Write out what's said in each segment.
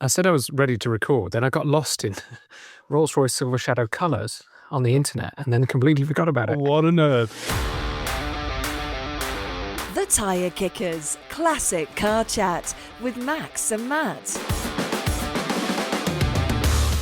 I said I was ready to record, then I got lost in Rolls-Royce Silver Shadow colours on the internet and then completely forgot about it. What a nerd. The Tyre Kickers, classic car chat with Max and Matt.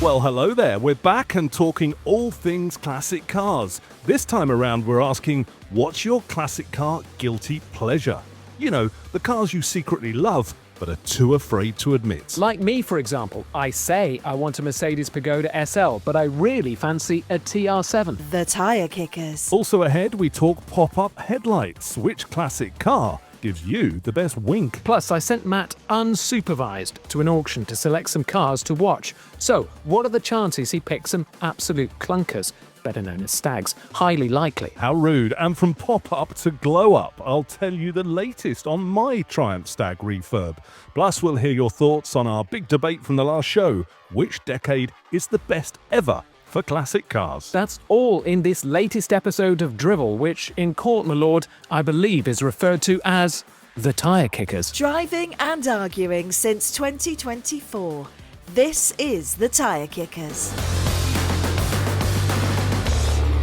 Well, hello there. We're back and talking all things classic cars. This time around, we're asking, what's your classic car guilty pleasure? You know, the cars you secretly love, but are too afraid to admit. Like me, for example, I say I want a Mercedes Pagoda SL, but I really fancy a TR7. The Tyre Kickers. Also ahead, we talk pop-up headlights. Which classic car gives you the best wink? Plus, I sent Matt unsupervised to an auction to select some cars to watch. So, what are the chances he picks some absolute clunkers, better known as stags? Highly likely. How rude. And from pop-up to glow-up, I'll tell you the latest on my Triumph Stag refurb. Plus, we'll hear your thoughts on our big debate from the last show. Which decade is the best ever for classic cars? That's all in this latest episode of Drivel, which, in court, my lord, I believe is referred to as the Tyre Kickers. Driving and arguing since 2024. This is the Tyre Kickers.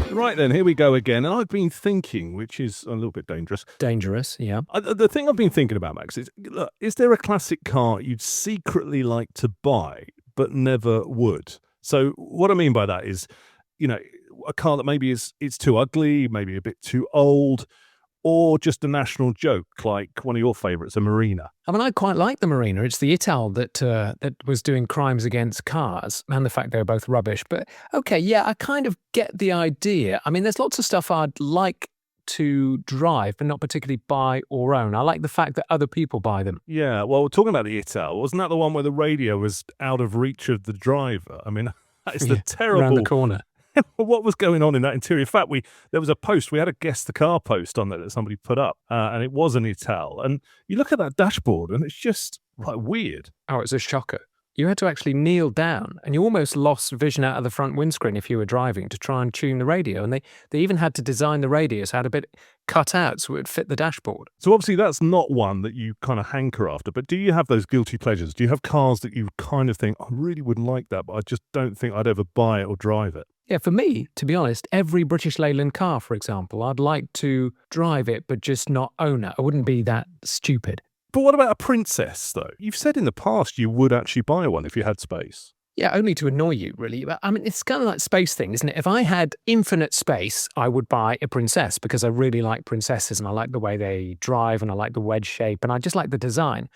Right then, here we go again. And I've been thinking, which is a little bit dangerous. Dangerous, yeah. The thing I've been thinking about, Max, is, look, is there a classic car you'd secretly like to buy but never would? So what I mean by that is, you know, a car that maybe it's too ugly, maybe a bit too old, or just a national joke, like one of your favourites, a Marina. I mean, I quite like the Marina. It's the Ital that was doing crimes against cars, and the fact they were both rubbish. But, okay, yeah, I kind of get the idea. I mean, there's lots of stuff I'd like to drive, but not particularly buy or own. I like the fact that other people buy them. Yeah, well, we're talking about the Ital. Wasn't that the one where the radio was out of reach of the driver? I mean, that is the terrible... Around the corner. What was going on in that interior? In fact, there was a post. We had a Guess the Car post on there that somebody put up, and it was an Ital. And you look at that dashboard, and it's just like weird. Oh, it's a shocker. You had to actually kneel down, and you almost lost vision out of the front windscreen if you were driving to try and tune the radio. And they even had to design the radio so it had a bit cut out so it would fit the dashboard. So obviously that's not one that you kind of hanker after, but do you have those guilty pleasures? Do you have cars that you kind of think, I really would like that, but I just don't think I'd ever buy it or drive it? Yeah, for me, to be honest, every British Leyland car, for example, I'd like to drive it, but just not own it. I wouldn't be that stupid. But what about a Princess, though? You've said in the past you would actually buy one if you had space. Yeah, only to annoy you, really. But I mean, it's kind of like space thing, isn't it? If I had infinite space, I would buy a Princess because I really like Princesses and I like the way they drive and I like the wedge shape and I just like the design.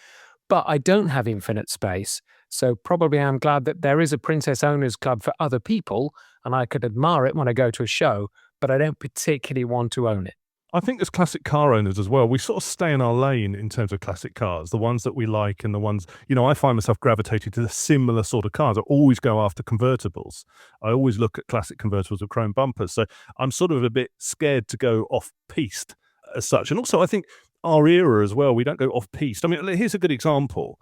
But I don't have infinite space, so probably I'm glad that there is a Princess Owners Club for other people and I could admire it when I go to a show, but I don't particularly want to own it. I think as classic car owners as well, we sort of stay in our lane in terms of classic cars, the ones that we like and the ones, you know, I find myself gravitating to the similar sort of cars. I always go after convertibles. I always look at classic convertibles with chrome bumpers. So I'm sort of a bit scared to go off-piste as such. And also I think our era as well, we don't go off-piste. I mean, here's a good example.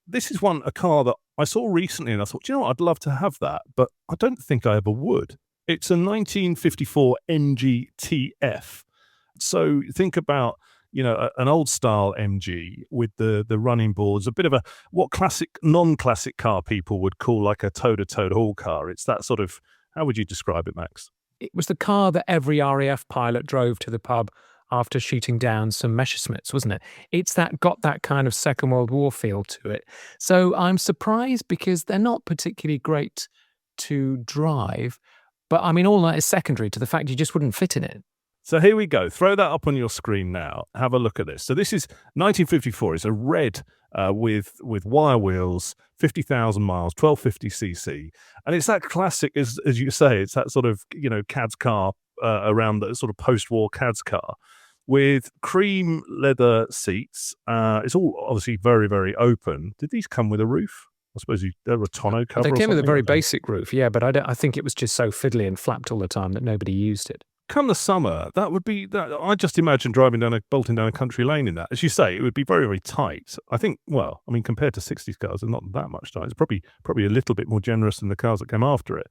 This is a car that I saw recently and I thought, you know what, I'd love to have that, but I don't think I ever would. It's a 1954 MG TF. So think about, you know, an old style MG with the running boards, a bit of a, what non-classic car people would call like a toe-to-toe haul car. It's that sort of, how would you describe it, Max? It was the car that every RAF pilot drove to the pub after shooting down some Messerschmitts, wasn't it? It's got that kind of Second World War feel to it. So I'm surprised because they're not particularly great to drive, but I mean, all that is secondary to the fact you just wouldn't fit in it. So here we go. Throw that up on your screen now. Have a look at this. So this is 1954. It's a red with wire wheels, 50,000 miles, 1250cc. And it's that classic, as you say, it's that sort of, you know, CADS car around the sort of post-war CADS car with cream leather seats. It's all obviously very, very open. Did these come with a roof? I suppose they're a tonneau cover. They came with a very basic roof, yeah, but I think it was just so fiddly and flapped all the time that nobody used it. Come the summer, that would be that. I just imagine bolting down a country lane in that. As you say, it would be very, very tight. I think. Well, I mean, compared to 60s cars, it's not that much tight. It's probably a little bit more generous than the cars that came after it.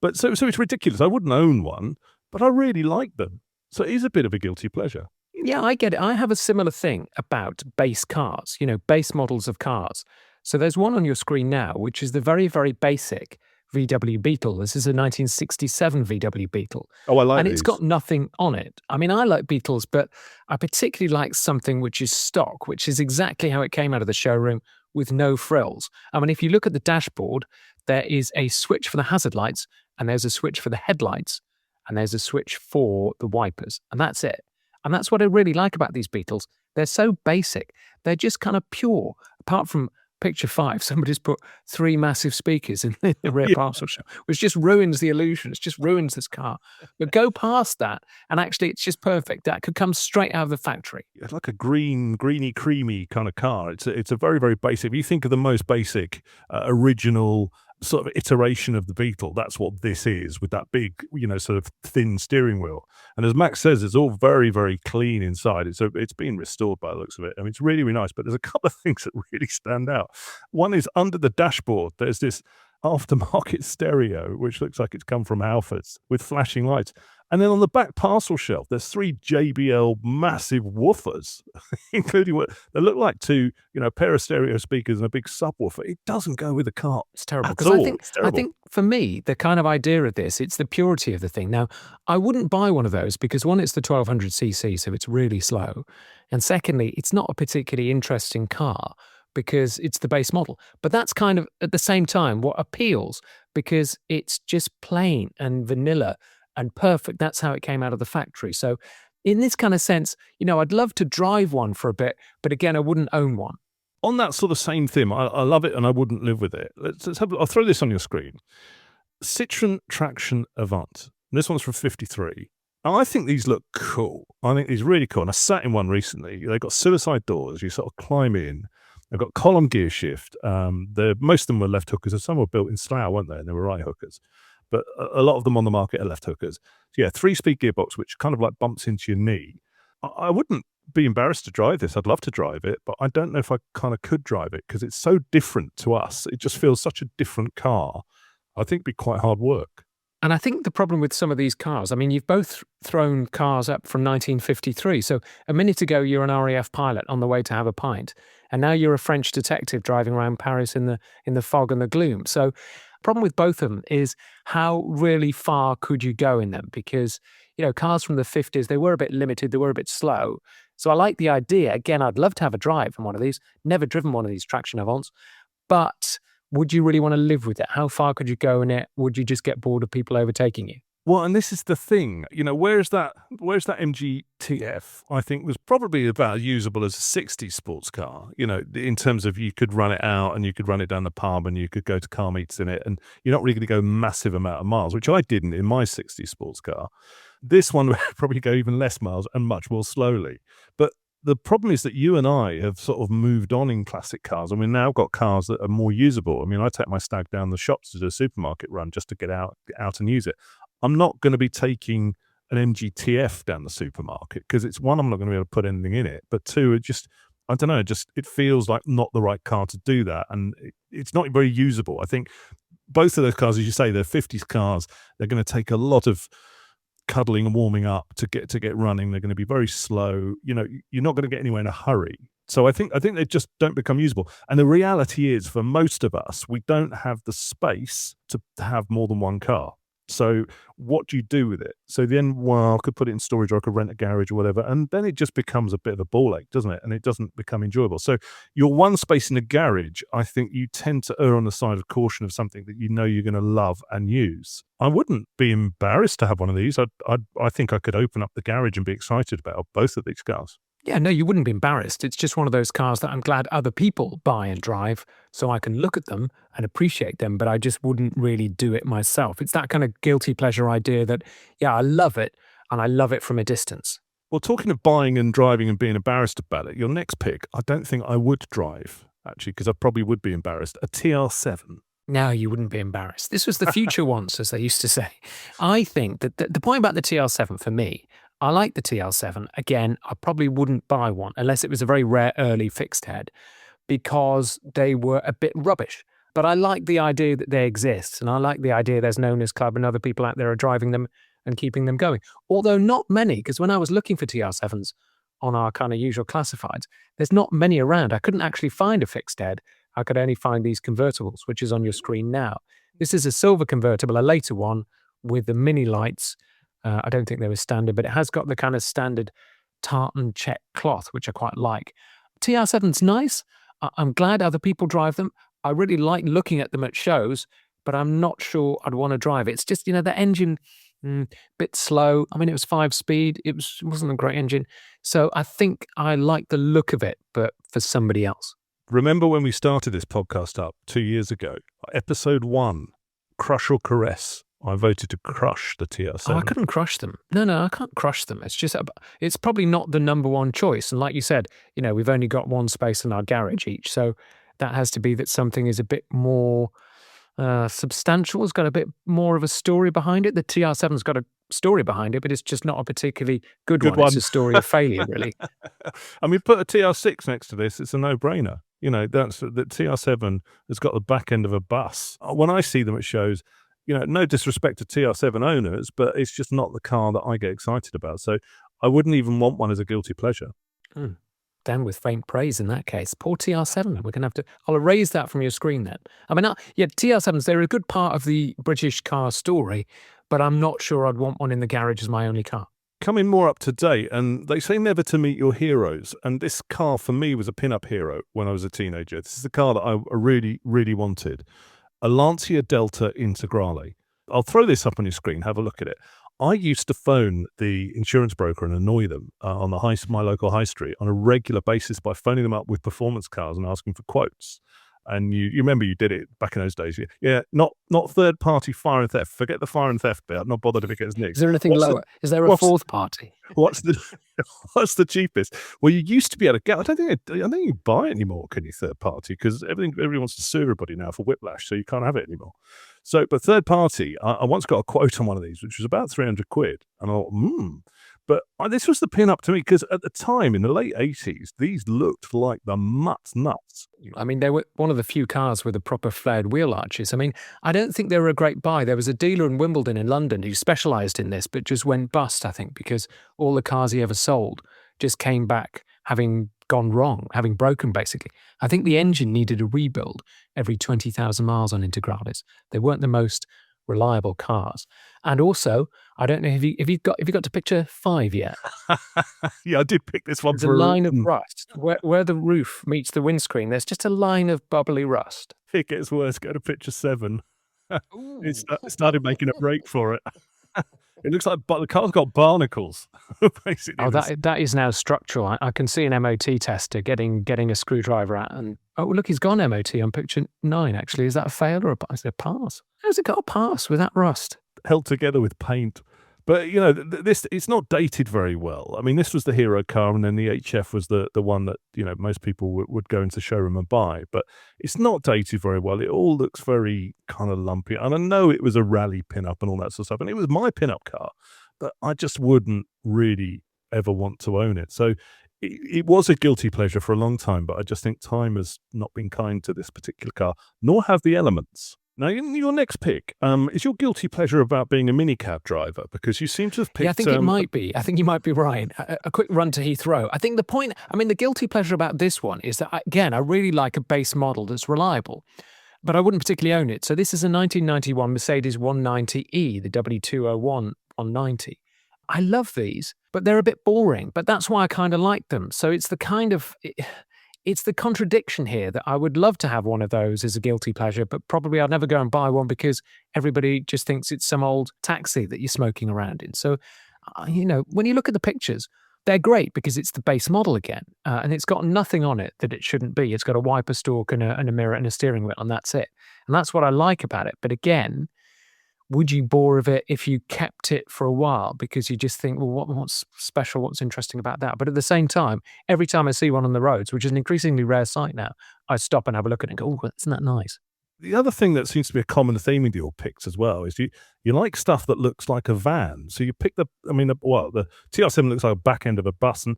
But so it's ridiculous. I wouldn't own one, but I really like them. So it is a bit of a guilty pleasure. Yeah, I get it. I have a similar thing about base cars. You know, base models of cars. So there's one on your screen now, which is the very, very basic VW Beetle. This is a 1967 VW Beetle. Oh, I like And these. it's got nothing on it. I mean, I like Beetles, but I particularly like something which is stock, which is exactly how it came out of the showroom with no frills. I mean, if you look at the dashboard, there is a switch for the hazard lights, and there's a switch for the headlights, and there's a switch for the wipers, and that's it. And that's what I really like about these Beetles. They're so basic. They're just kind of pure. Apart from picture 5, somebody's put 3 massive speakers in the rear Yeah. parcel shell, which just ruins the illusion. It just ruins this car. But go past that, and actually it's just perfect. That could come straight out of the factory. It's like a greeny, creamy kind of car. It's a very, very basic. If you think of the most basic, original sort of iteration of the Beetle, that's what this is, with that big, sort of thin steering wheel. And as Max says, it's all very, very clean inside. It's been restored by the looks of it. I mean, it's really, really nice. But there's a couple of things that really stand out. One is under the dashboard, there's this aftermarket stereo, which looks like it's come from Halfords, with flashing lights. And then on the back parcel shelf, there's 3 JBL massive woofers, including what they look like 2, a pair of stereo speakers and a big subwoofer. It doesn't go with the car. It's terrible. At Because all. I think, It's terrible. I think for me, the kind of idea of this, it's the purity of the thing. Now, I wouldn't buy one of those because, one, it's the 1200cc, so it's really slow. And secondly, it's not a particularly interesting car because it's the base model. But that's kind of, at the same time, what appeals, because it's just plain and vanilla and perfect. That's how it came out of the factory. So in this kind of sense, I'd love to drive one for a bit, but again, I wouldn't own one. On that sort of same theme, I love it and I wouldn't live with it. Let's have. I'll throw this on your screen. Citroen Traction Avant. This one's from 53. And I think these look cool. I think these really cool. And I sat in one recently. They've got suicide doors. You sort of climb in. They've got column gear shift. Most of them were left hookers, and some were built in Slough, weren't they? And they were right hookers. But a lot of them on the market are left hookers. So yeah, 3-speed gearbox, which kind of like bumps into your knee. I wouldn't be embarrassed to drive this. I'd love to drive it, but I don't know if I kind of could drive it because it's so different to us. It just feels such a different car. I think it'd be quite hard work. And I think the problem with some of these cars, I mean, you've both thrown cars up from 1953. So a minute ago, you're an RAF pilot on the way to have a pint. And now you're a French detective driving around Paris in the fog and the gloom. So problem with both of them is how really far could you go in them? Because, cars from the 50s, they were a bit limited. They were a bit slow. So I like the idea. Again, I'd love to have a drive in one of these. Never driven one of these traction Avants. But would you really want to live with it? How far could you go in it? Would you just get bored of people overtaking you? Well, and this is the thing, where's that MGTF, I think, was probably about as usable as a 60s sports car, in terms of you could run it out and you could run it down the pub and you could go to car meets in it, and you're not really going to go massive amount of miles, which I didn't in my 60s sports car. This one would probably go even less miles and much more slowly. But the problem is that you and I have sort of moved on in classic cars, and we've now got cars that are more usable. I mean, I take my Stag down the shops to do a supermarket run just to get out and use it. I'm not going to be taking an MGTF down the supermarket because it's, one, I'm not going to be able to put anything in it, but two, I don't know, it feels like not the right car to do that, and it's not very usable. I think both of those cars, as you say, they're 50s cars. They're going to take a lot of cuddling and warming up to get running. They're going to be very slow. You're not going to get anywhere in a hurry. So I think they just don't become usable. And the reality is, for most of us, we don't have the space to have more than one car. So what do you do with it? So then, well, I could put it in storage, or I could rent a garage or whatever, and then it just becomes a bit of a ball ache, doesn't it? And it doesn't become enjoyable. So your one space in a garage, I think you tend to err on the side of caution of something that you're going to love and use. I wouldn't be embarrassed to have one of these. I think I could open up the garage and be excited about both of these cars. Yeah, no, you wouldn't be embarrassed. It's just one of those cars that I'm glad other people buy and drive so I can look at them and appreciate them, but I just wouldn't really do it myself. It's that kind of guilty pleasure idea that, yeah, I love it, and I love it from a distance. Well, talking of buying and driving and being embarrassed about it, your next pick, I don't think I would drive, actually, because I probably would be embarrassed. A TR7. No, you wouldn't be embarrassed. This was the future once, as they used to say. I think that the point about the TR7 for me, I like the TR7. Again, I probably wouldn't buy one unless it was a very rare early fixed head because they were a bit rubbish. But I like the idea that they exist, and I like the idea there's an owners club and other people out there are driving them and keeping them going. Although not many, because when I was looking for TR7s on our kind of usual classifieds, there's not many around. I couldn't actually find a fixed head. I could only find these convertibles, which is on your screen now. This is a silver convertible, a later one with the mini lights. I don't think they were standard, but it has got the kind of standard tartan check cloth, which I quite like. TR7's nice. I'm glad other people drive them. I really like looking at them at shows, but I'm not sure I'd want to drive it. It's just, the engine, bit slow. I mean, it was 5-speed. It wasn't a great engine. So I think I like the look of it, but for somebody else. Remember when we started this podcast up 2 years ago, episode 1, Crush or Caress? I voted to crush the TR7. Oh, I couldn't crush them. No, I can't crush them. It's just, it's probably not the number one choice. And like you said, we've only got one space in our garage each. So that has to be that something is a bit more substantial. It's got a bit more of a story behind it. The TR7's got a story behind it, but it's just not a particularly good one. It's a story of failure, really. I mean, put a TR6 next to this, it's a no-brainer. That's the TR7 has got the back end of a bus. When I see them at shows, no disrespect to TR7 owners, but it's just not the car that I get excited about. So I wouldn't even want one as a guilty pleasure. Then with faint praise in that case. Poor TR7. We're going to have to... I'll erase that from your screen then. I mean, TR7s, they're a good part of the British car story, but I'm not sure I'd want one in the garage as my only car. Coming more up to date, and they say never to meet your heroes. And this car for me was a pin-up hero when I was a teenager. This is the car that I really, really wanted. A Lancia Delta Integrale. I'll throw this up on your screen. Have a look at it. I used to phone the insurance broker and annoy them on my local high street on a regular basis by phoning them up with performance cars and asking for quotes. And you remember you did it back in those days. Yeah, not third-party fire and theft. Forget the fire and theft bit. I'm not bothered if it gets nicked. Is there anything lower? Is there a fourth party? What's the cheapest? Well, you used to be able to get. I don't think you can buy it anymore. Can you third party? Because everybody wants to sue everybody now for whiplash, so you can't have it anymore. So, but third party, I once got a quote on one of these, which was about 300 quid, and I thought, But this was the pin up to me because at the time in the late 80s, these looked like the nuts. I mean, they were one of the few cars with the proper flared wheel arches. I mean, I don't think they were a great buy. There was a dealer in Wimbledon in London who specialised in this, but just went bust, I think, because all the cars he ever sold just came back having gone wrong, having broken, basically. I think the engine needed a rebuild every 20,000 miles on Integrales. They weren't the most reliable cars. And also, I don't know if you've got to picture 5 yet. Yeah, I did pick this one. There's a line of rust where the roof meets the windscreen. There's just a line of bubbly rust. It gets worse. Go to picture 7. It started making a break for it. It looks like the car's got barnacles. Basically. Oh, that is now structural. I can see an MOT tester getting a screwdriver out, and look, he's gone MOT on picture 9. Actually, is that a fail or a pass? How's it got a pass with that rust? Held together with paint. But it's not dated very well. I mean, this was the hero car, and then the HF was the one that most people would go into the showroom and buy. But it's not dated very well. It all looks very kind of lumpy. And I know it was a rally pin-up and all that sort of stuff, and it was my pin-up car, but I just wouldn't really ever want to own it. So it was a guilty pleasure for a long time, but I just think time has not been kind to this particular car, nor have the elements. Now, your next pick, is your guilty pleasure about being a minicab driver? Because you seem to have picked... Yeah, I think it might be. I think you might be right. A quick run to Heathrow. I think the guilty pleasure about this one is that, again, I really like a base model that's reliable, but I wouldn't particularly own it. So this is a 1991 Mercedes 190E, the W201 190. I love these, but they're a bit boring, but that's why I kind of like them. So it's the contradiction here that I would love to have one of those as a guilty pleasure, but probably I'd never go and buy one because everybody just thinks it's some old taxi that you're smoking around in. So, when you look at the pictures, they're great because it's the base model again, and it's got nothing on it that it shouldn't be. It's got a wiper stalk and a mirror and a steering wheel, and that's it. And that's what I like about it. But again, would you bore of it if you kept it for a while because you just think, well, what's special, what's interesting about that? But at the same time, every time I see one on the roads, which is an increasingly rare sight now, I stop and have a look at it and go, oh, isn't that nice? The other thing that seems to be a common theme with your picks as well is you like stuff that looks like a van. So you pick the TR7 looks like a back end of a bus, and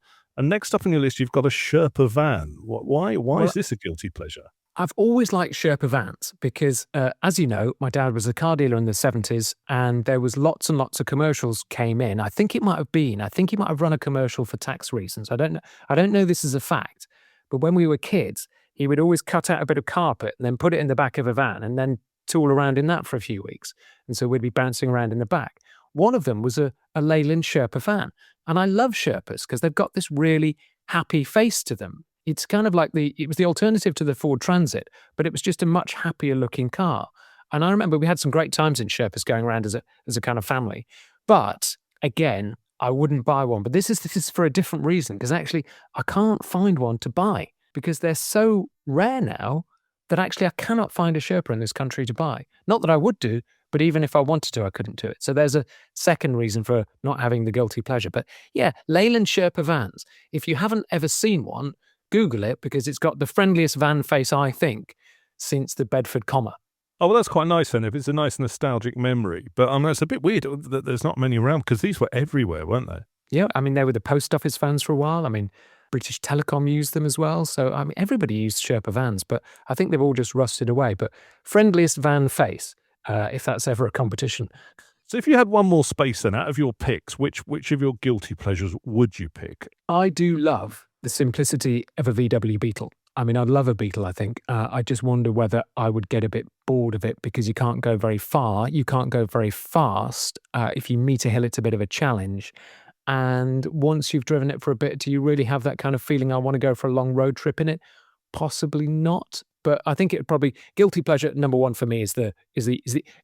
next up on your list, you've got a Sherpa van. Why is this a guilty pleasure? I've always liked Sherpa vans because, as you know, my dad was a car dealer in the 70s, and there was lots and lots of commercials came in. I think he might have run a commercial for tax reasons. I don't know this is a fact, but when we were kids, he would always cut out a bit of carpet and then put it in the back of a van and then tool around in that for a few weeks. And so we'd be bouncing around in the back. One of them was a Leyland Sherpa van. And I love Sherpas because they've got this really happy face to them. It's kind of like it was the alternative to the Ford Transit, but it was just a much happier looking car. And I remember we had some great times in Sherpas going around as a kind of family. But again, I wouldn't buy one. But this is for a different reason, because actually I can't find one to buy because they're so rare now that actually I cannot find a Sherpa in this country to buy. Not that I would do, but even if I wanted to, I couldn't do it. So there's a second reason for not having the guilty pleasure. But yeah, Leyland Sherpa vans. If you haven't ever seen one, Google it, because it's got the friendliest van face, I think, since the Bedford Comma. Oh, well, that's quite nice then, if it's a nice nostalgic memory. But it's a bit weird that there's not many around, because these were everywhere, weren't they? Yeah, I mean, they were the post office vans for a while. I mean, British Telecom used them as well. So, I mean, everybody used Sherpa vans, but I think they've all just rusted away. But friendliest van face, if that's ever a competition. So if you had one more space then, out of your picks, which of your guilty pleasures would you pick? I do love the simplicity of a VW Beetle. I mean, I'd love a Beetle, I think. I just wonder whether I would get a bit bored of it because you can't go very far. You can't go very fast. If you meet a hill, it's a bit of a challenge. And once you've driven it for a bit, do you really have that kind of feeling, I want to go for a long road trip in it? Possibly not. But I think it would probably, guilty pleasure number one for me is the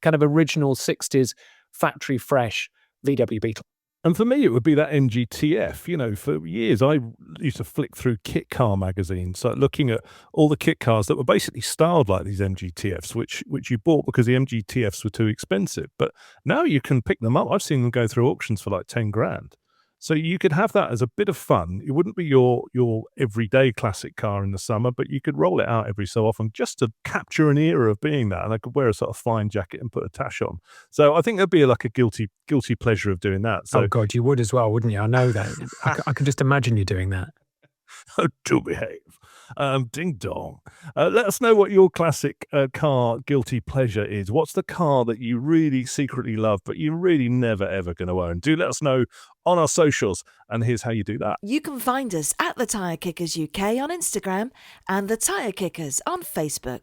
kind of original 60s factory fresh VW Beetle. And for me, it would be that NGTF. You know, for years, I used to flick through kit car magazines, so looking at all the kit cars that were basically styled like these MGTFs, which you bought because the MGTFs were too expensive. But now you can pick them up. I've seen them go through auctions for like 10 grand. So you could have that as a bit of fun. It wouldn't be your everyday classic car in the summer, but you could roll it out every so often just to capture an era of being that. And I could wear a sort of fine jacket and put a tash on. So I think there'd be like a guilty pleasure of doing that. So, oh God, you would as well, wouldn't you? I know that. I can just imagine you doing that. Oh, do behave. Ding dong. Let us know what your classic car guilty pleasure is. What's the car that you really secretly love, but you're really never, ever going to own? Do let us know on our socials. And here's how you do that. You can find us at The Tyre Kickers UK on Instagram and The Tyre Kickers on Facebook.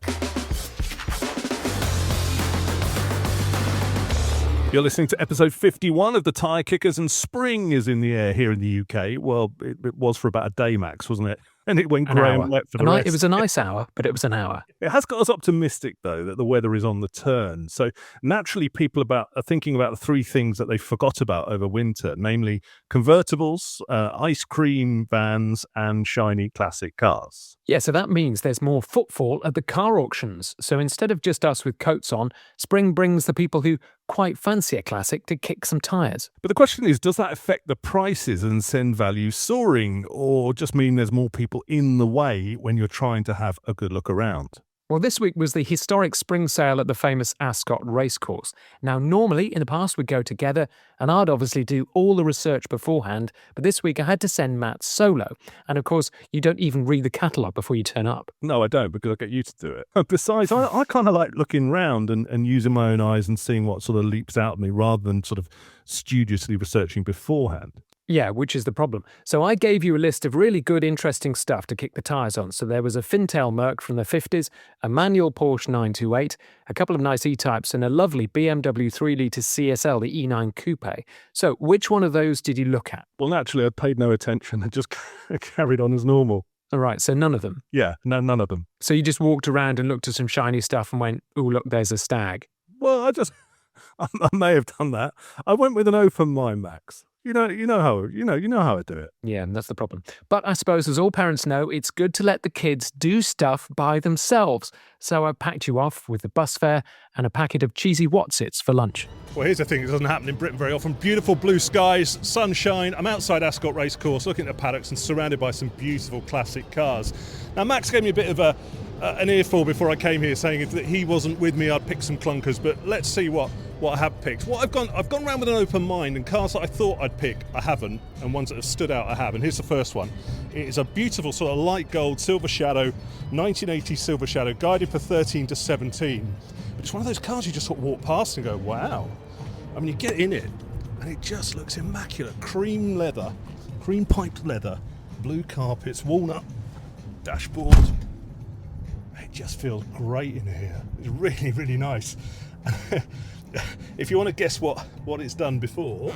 You're listening to episode 51 of The Tyre Kickers, and spring is in the air here in the UK. Well, it was for about a day max, wasn't it? And it went grey and wet for the rest. It was a nice hour, but it was an hour. It has got us optimistic, though, that the weather is on the turn. So naturally, people are thinking about the three things that they forgot about over winter, namely convertibles, ice cream vans, and shiny classic cars. Yeah, so that means there's more footfall at the car auctions. So instead of just us with coats on, spring brings the people who quite fancy a classic to kick some tyres. But the question is, does that affect the prices and send values soaring, or just mean there's more people in the way when you're trying to have a good look around? Well, this week was the historic spring sale at the famous Ascot racecourse. Now, normally in the past we'd go together and I'd obviously do all the research beforehand, but this week I had to send Matt solo. And of course, you don't even read the catalogue before you turn up. No, I don't, because I get you to do it. Besides, I kind of like looking round and using my own eyes and seeing what sort of leaps out at me rather than sort of studiously researching beforehand. Yeah, which is the problem. So I gave you a list of really good, interesting stuff to kick the tyres on. So there was a Fintail Merc from the 50s, a manual Porsche 928, a couple of nice E-Types, and a lovely BMW 3-litre CSL, the E9 Coupe. So which one of those did you look at? Well, naturally, I paid no attention and just carried on as normal. All right, so none of them? Yeah, no, none of them. So you just walked around and looked at some shiny stuff and went, oh, look, there's a Stag. Well, I may have done that. I went with an open mind, Max. You know how I do it. Yeah, that's the problem. But I suppose, as all parents know, it's good to let the kids do stuff by themselves. So I packed you off with a bus fare and a packet of cheesy Wotsits for lunch. Well, here's the thing, it doesn't happen in Britain very often. Beautiful blue skies, sunshine. I'm outside Ascot Racecourse, looking at the paddocks and surrounded by some beautiful classic cars. Now, Max gave me a bit of an earful before I came here, saying if he wasn't with me, I'd pick some clunkers. But let's see what I have picked. I've gone around with an open mind, and cars that I thought I'd pick, I haven't, and ones that have stood out, I have. And here's the first one. It is a beautiful sort of light gold Silver Shadow, 1980 Silver Shadow, guided for 13 to 17. But it's one of those cars you just sort of walk past and go, wow. I mean, you get in it, and it just looks immaculate. Cream leather, cream piped leather, blue carpets, walnut, dashboard. It just feels great in here. It's really, really nice. If you want to guess what it's done before,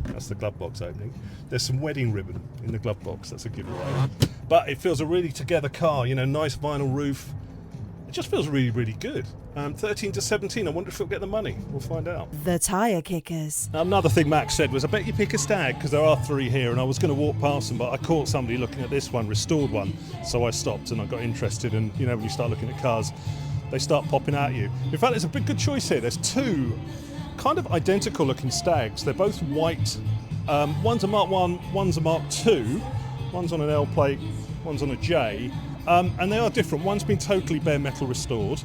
that's the glove box opening. There's some wedding ribbon in the glove box. That's a giveaway. But it feels a really together car. You know, nice vinyl roof. It just feels really, really good. 13 to 17. I wonder if it'll get the money. We'll find out. The Tyre Kickers. Another thing Max said was, I bet you pick a stag, because there are 3 here, and I was going to walk past them, but I caught somebody looking at this one, restored one, so I stopped and I got interested. And you know, when you start looking at cars, they start popping at you. In fact, there's a big good choice here. There's 2 kind of identical looking stags. They're both white. One's a Mark 1, one's a Mark 2. One's on an L plate, one's on a J. And they are different. One's been totally bare metal restored,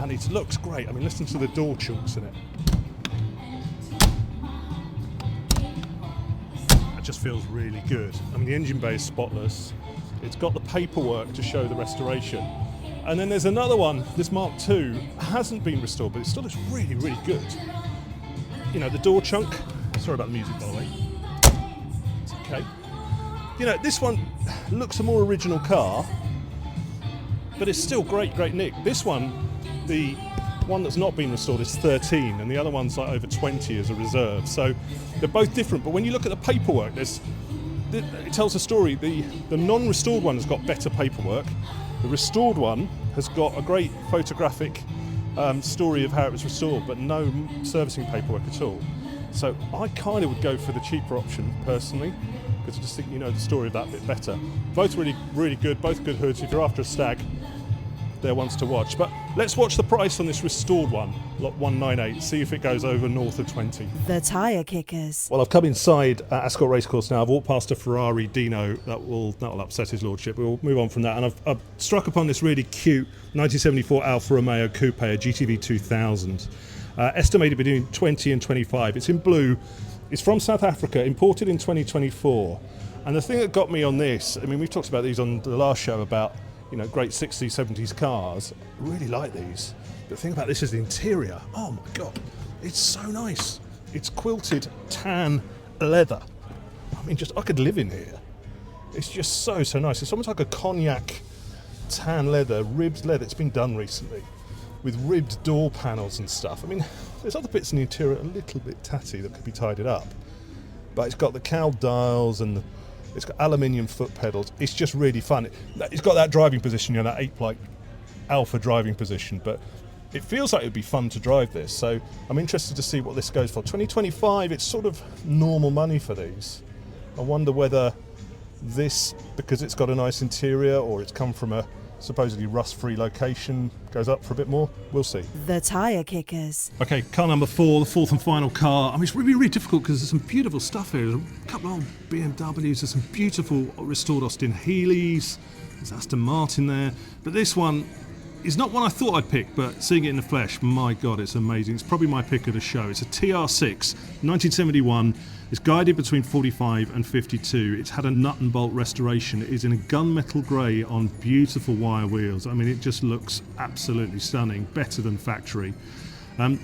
and it looks great. I mean, listen to the door chunks in it. It just feels really good. I mean, the engine bay is spotless. It's got the paperwork to show the restoration. And then there's another one, this Mark II, hasn't been restored, but it still looks really, really good. You know, the door chunk, sorry about the music, by the way. It's okay. You know, this one looks a more original car, but it's still great, great nick. This one, the one that's not been restored, is 13, and the other one's like over 20 as a reserve. So they're both different, but when you look at the paperwork, it tells a story. The non-restored one has got better paperwork. The restored one has got a great photographic story of how it was restored, but no servicing paperwork at all. So I kind of would go for the cheaper option personally, because I just think you know the story of that bit better. Both really, really good, both good hoods. If you're after a stag, they're ones to watch. But let's watch the price on this restored one, lot 198, see if it goes over north of 20. The Tyre Kickers. Well, I've come inside Ascot Racecourse now. I've walked past a Ferrari Dino. That will upset his lordship. We'll move on from that. And I've struck upon this really cute 1974 Alfa Romeo Coupe, a GTV 2000. Estimated between 20 and 25. It's in blue. It's from South Africa, imported in 2024. And the thing that got me on this, I mean, we've talked about these on the last show about, you know, great 60s, 70s cars. I really like these. But the thing about this is the interior. Oh my God, it's so nice. It's quilted tan leather. I mean, I could live in here. It's just so, so nice. It's almost like a cognac tan leather, ribbed leather. It's been done recently with ribbed door panels and stuff. I mean, there's other bits in the interior a little bit tatty that could be tidied up. But it's got the cowl dials and it's got aluminium foot pedals. It's just really fun. It's got that driving position, you know, that 8-like Alpha driving position, but it feels like it would be fun to drive this. So I'm interested to see what this goes for. 2025, it's sort of normal money for these. I wonder whether this, because it's got a nice interior or it's come from a supposedly rust-free location, goes up for a bit more. We'll see. The Tyre Kickers. Okay, car number 4, the fourth and final car. I mean, it's really, really difficult because there's some beautiful stuff here. There's a couple of old BMWs, there's some beautiful restored Austin Healey's, there's Aston Martin there. But this one is not one I thought I'd pick, but seeing it in the flesh, my God, it's amazing. It's probably my pick of the show. It's a TR6, 1971. It's guided between 45 and 52. It's had a nut and bolt restoration. It is in a gunmetal grey on beautiful wire wheels. I mean, it just looks absolutely stunning, better than factory.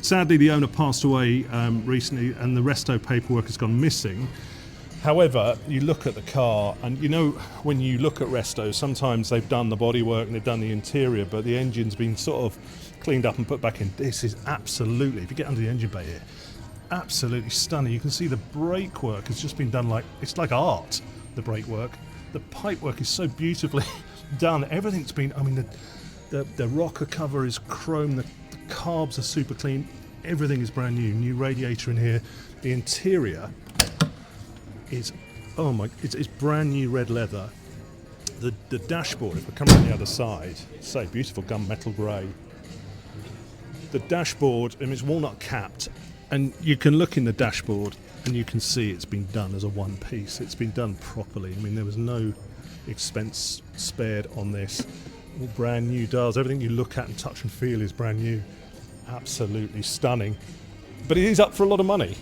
Sadly, the owner passed away recently and the resto paperwork has gone missing. However, you look at the car and you know when you look at restos, sometimes they've done the bodywork and they've done the interior, but the engine's been sort of cleaned up and put back in. This is absolutely, if you get under the engine bay here, absolutely stunning. You can see the brake work has just been done it's like art, the brake work. The pipe work is so beautifully done. Everything's been, I mean, the rocker cover is chrome, the carbs are super clean, everything is brand new radiator in here. The interior is, oh my, it's brand new red leather. The dashboard, if I come around the other side, say beautiful gunmetal grey. The dashboard, I mean, it's walnut capped. And you can look in the dashboard and you can see it's been done as a one piece. It's been done properly. I mean, there was no expense spared on this. All brand new dials. Everything you look at and touch and feel is brand new. Absolutely stunning. But it is up for a lot of money.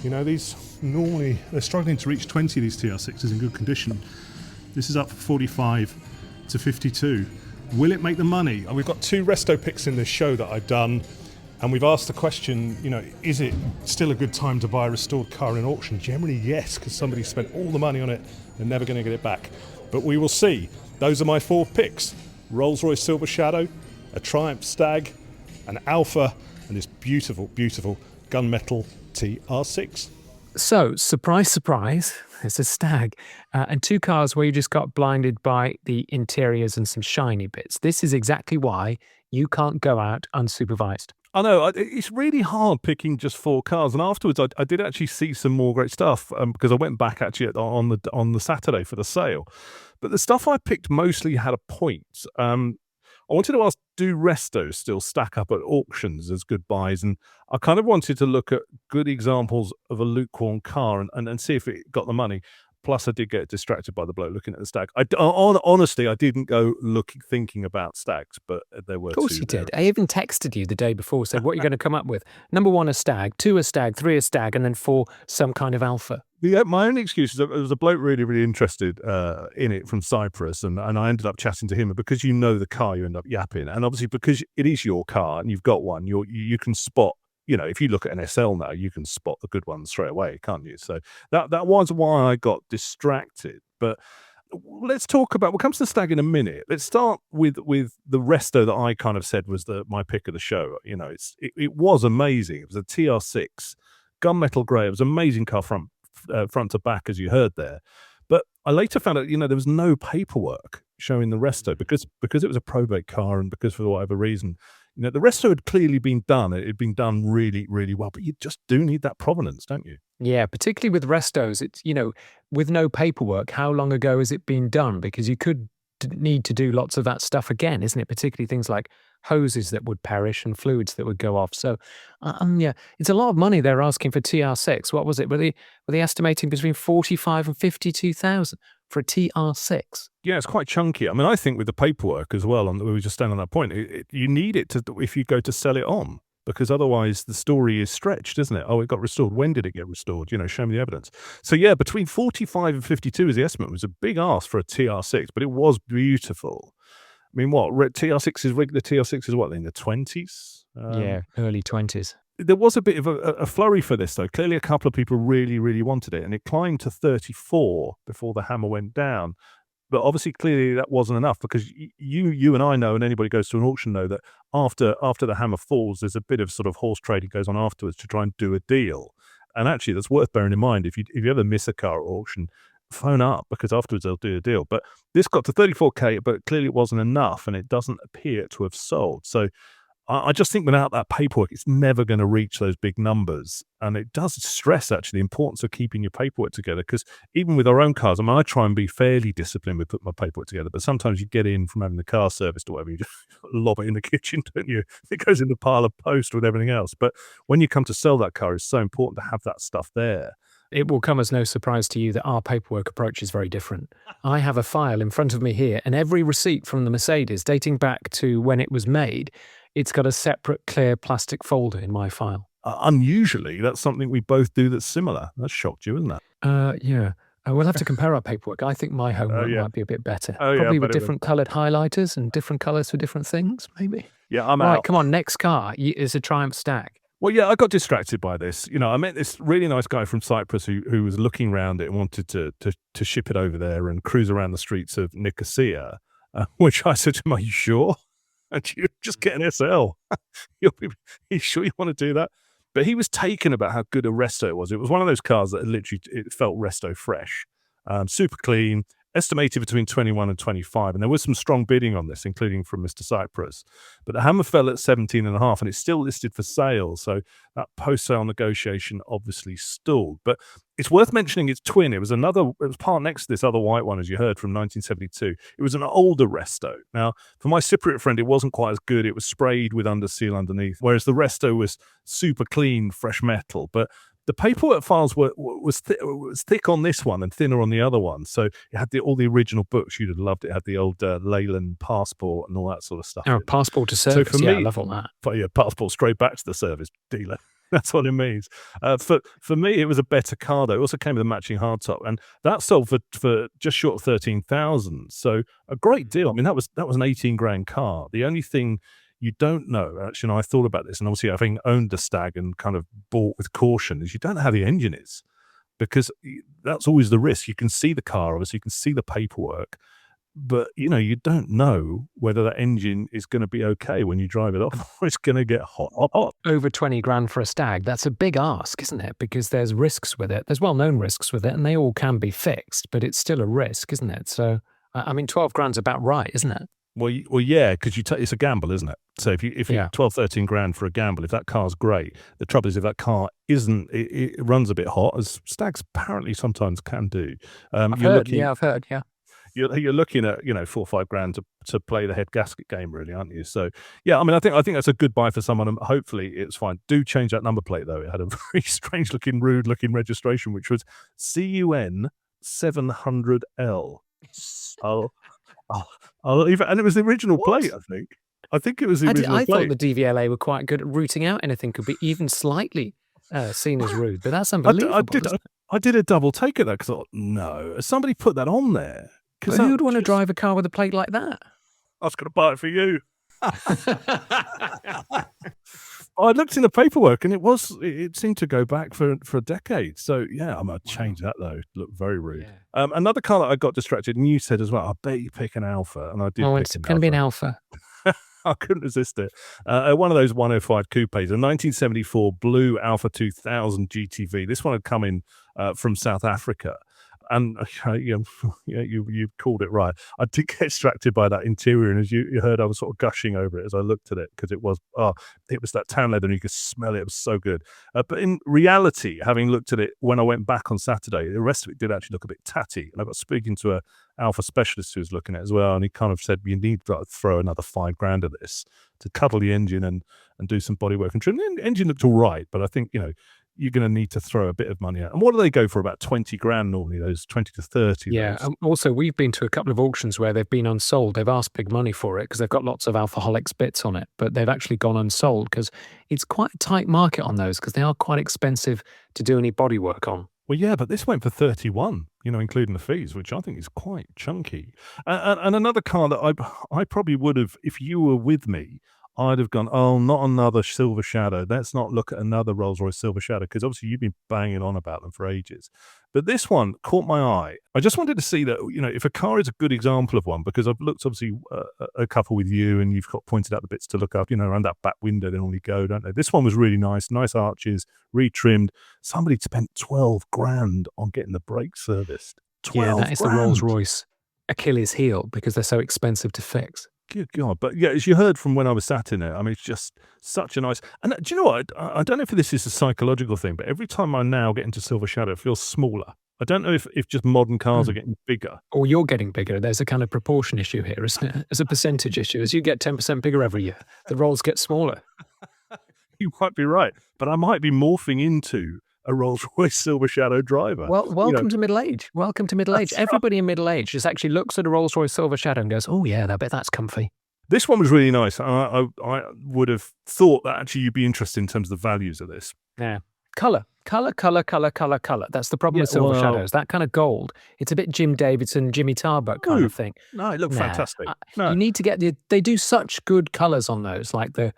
You know, these normally, they're struggling to reach 20, these TR6s in good condition. This is up for 45 to 52. Will it make the money? We've got 2 resto picks in this show that I've done. And we've asked the question, you know, is it still a good time to buy a restored car in auction? Generally, yes, because somebody spent all the money on it, they're never going to get it back. But we will see. Those are my 4 picks. Rolls-Royce Silver Shadow, a Triumph Stag, an Alpha, and this beautiful, beautiful gunmetal TR6. So, surprise, surprise, there's a Stag and two cars where you just got blinded by the interiors and some shiny bits. This is exactly why you can't go out unsupervised. I know, it's really hard picking just 4 cars, and afterwards I did actually see some more great stuff, because I went back actually on the Saturday for the sale. But the stuff I picked mostly had a point. I wanted to ask, do restos still stack up at auctions as good buys? And I kind of wanted to look at good examples of a lukewarm car and see if it got the money. Plus, I did get distracted by the bloke looking at the Stag. Honestly, I didn't go thinking about Stags, but there were 2. Of course you did. I even texted you the day before, said, what are you going to come up with? Number 1, a Stag, 2, a Stag, 3, a Stag, and then 4, some kind of Alpha. My only excuse is that there was a bloke really, really interested in it from Cyprus, and I ended up chatting to him. And because you know the car, you end up yapping. And obviously, because it is your car and you've got one, you can spot. If you look at an SL now, you can spot the good ones straight away, can't you? So that was why I got distracted. But let's talk about. We'll come to the Stag in a minute. Let's start with the Resto that I kind of said was my pick of the show. It was amazing. It was a TR6, gunmetal grey. It was an amazing car front to back, as you heard there. But I later found out, there was no paperwork showing the Resto because it was a probate car, and because for whatever reason. The Resto had clearly been done. It had been done really, really well. But you just do need that provenance, don't you? Yeah, particularly with Restos. It's, with no paperwork, how long ago has it been done? Because you could need to do lots of that stuff again, isn't it? Particularly things like hoses that would perish and fluids that would go off. So, yeah, it's a lot of money they're asking for TR6. What was it? Were they estimating between 45 and 52,000 for a TR6? Yeah, it's quite chunky. I mean, I think with the paperwork as well, we were just standing on that point, you need it to if you go to sell it on, because otherwise the story is stretched, isn't it? Oh, it got restored. When did it get restored? Show me the evidence. So yeah, between 45 and 52 is the estimate. It was a big ask for a TR6, but it was beautiful. I mean, what TR6 is? The TR6 is what, in the 20s? Yeah, early 20s. There was a bit of a flurry for this, though. Clearly, a couple of people really, really wanted it, and it climbed to 34 before the hammer went down. But obviously, clearly, that wasn't enough, because you and I know, and anybody goes to an auction know, that after the hammer falls, there's a bit of sort of horse trading goes on afterwards to try and do a deal. And actually, that's worth bearing in mind. If you ever miss a car at auction, phone up, because afterwards they'll do a deal. But this got to 34k, but clearly it wasn't enough, and it doesn't appear to have sold. So I just think without that paperwork, it's never going to reach those big numbers. And it does stress, actually, the importance of keeping your paperwork together, because even with our own cars, I mean, I try and be fairly disciplined with putting my paperwork together, but sometimes you get in from having the car serviced or whatever, you just lob it in the kitchen, don't you? It goes in the pile of post with everything else. But when you come to sell that car, it's so important to have that stuff there. It will come as no surprise to you that our paperwork approach is very different. I have a file in front of me here, and every receipt from the Mercedes dating back to when it was made, it's got a separate clear plastic folder in my file. Unusually, that's something we both do that's similar. That shocked you, isn't that? Yeah. We'll have to compare our paperwork. I think my homework might be a bit better. Oh, Probably yeah, with different coloured highlighters and different colours for different things, maybe. Yeah, I'm Right, out. come on, next car is a Triumph Stag. Well, yeah, I got distracted by this. I met this really nice guy from Cyprus who was looking around it and wanted to ship it over there and cruise around the streets of Nicosia, which I said to him, "Are you sure? And you just get an SL? You sure you want to do that?" But he was taken about how good a Resto it was. It was one of those cars that it felt Resto fresh, super clean. Estimated between 21 and 25, and there was some strong bidding on this, including from Mr. Cyprus. But the hammer fell at 17.5, and it's still listed for sale, so that post-sale negotiation obviously stalled. But it's worth mentioning its twin. It was part next to this other white one, as you heard, from 1972. It was an older Resto. Now, for my Cypriot friend, it wasn't quite as good. It was sprayed with under seal underneath, whereas the Resto was super clean, fresh metal. But the paperwork files was thick on this one and thinner on the other one. So it had all the original books. You'd have loved it. It had the old Leyland passport and all that sort of stuff. Oh, passport to service. So for me, me, I love all that. But yeah, passport straight back to the service dealer. That's what it means. For me, it was a better car, though. It also came with a matching hardtop, and that sold for just short of 13,000. So a great deal. I mean, that was an 18 grand car. The only thing you don't know, actually, and I thought about this, and obviously having owned a Stag and kind of bought with caution, is you don't know how the engine is, because that's always the risk. You can see the car, obviously, you can see the paperwork, But, you don't know whether that engine is going to be okay when you drive it off, or it's going to get hot, hot, hot. Over 20 grand for a Stag, that's a big ask, isn't it? Because there's risks with it. There's well-known risks with it, and they all can be fixed, but it's still a risk, isn't it? So, 12 grand's about right, isn't it? Well, yeah, because it's a gamble, isn't it? So if you Yeah. 12, 13 grand for a gamble, if that car's great, the trouble is if that car isn't, it runs a bit hot, as Stags apparently sometimes can do. I've heard, yeah. You're looking at 4 or 5 grand to play the head gasket game, really, aren't you? So yeah, I think that's a good buy for someone, and hopefully it's fine. Do change that number plate though. It had a very strange looking, rude looking registration, which was CUN 700L. I'll leave it, and it was the original plate. I think it was the original I plate. thought the DVLA were quite good at rooting out anything could be even slightly seen as rude, but that's unbelievable. I did a double take at that because I thought, no, somebody put that on there. But who would want to drive a car with a plate like that? I was going to buy it for you. I looked in the paperwork and it seemed to go back for a decade. So yeah, I'm going to change that though. It looked very rude. Yeah. Another car that I got distracted, and you said as well, I bet you pick an Alpha, and I did. Oh, it's going to be an Alpha. I couldn't resist it. One of those 105 coupes, a 1974 blue Alpha 2000 GTV. This one had come in from South Africa. And you called it right. I did get distracted by that interior, and as you heard, I was sort of gushing over it as I looked at it, because it was that tan leather, and you could smell it. It was so good. But in reality, having looked at it when I went back on Saturday, the rest of it did actually look a bit tatty. And I got speaking to a Alpha specialist who was looking at it as well, and he kind of said, you need to throw another 5 grand at this to cuddle the engine and do some bodywork and trim. The engine looked all right, but I think you're going to need to throw a bit of money out. And what do they go for? About 20 grand normally, those 20 to 30. Yeah. Also, we've been to a couple of auctions where they've been unsold. They've asked big money for it because they've got lots of Alphaholics bits on it, but they've actually gone unsold because it's quite a tight market on those, because they are quite expensive to do any body work on. Well, yeah, but this went for 31, including the fees, which I think is quite chunky. And another car that I probably would have, if you were with me, I'd have gone, oh, not another Silver Shadow. Let's not look at another Rolls-Royce Silver Shadow, because obviously you've been banging on about them for ages. But this one caught my eye. I just wanted to see that, if a car is a good example of one, because I've looked obviously a couple with you, and you've pointed out the bits to look up, around that back window they normally go, don't they? This one was really nice arches, retrimmed. Somebody spent 12 grand on getting the brakes serviced. 12 Yeah, that is grand. the Rolls-Royce Achilles heel, because they're so expensive to fix. Good God. But yeah, as you heard from when I was sat in it, it's just such a nice... And do you know what? I don't know if this is a psychological thing, but every time I now get into Silver Shadow, it feels smaller. I don't know if just modern cars are getting bigger. Or you're getting bigger. There's a kind of proportion issue here, isn't it? There's a percentage issue. As you get 10% bigger every year, the rolls get smaller. You might be right. But I might be morphing into a Rolls-Royce Silver Shadow driver. Well, welcome to middle age. Welcome to middle age. That's Everybody in middle age just actually looks at a Rolls-Royce Silver Shadow and goes, oh yeah, I bet that's comfy. This one was really nice. I would have thought that actually you'd be interested in terms of the values of this. Yeah. Colour. That's the problem with Silver Shadows. That kind of gold. It's a bit Jim Davidson, Jimmy Tarbuck kind of thing. No, it looked fantastic. You need to get they do such good colours on those, like the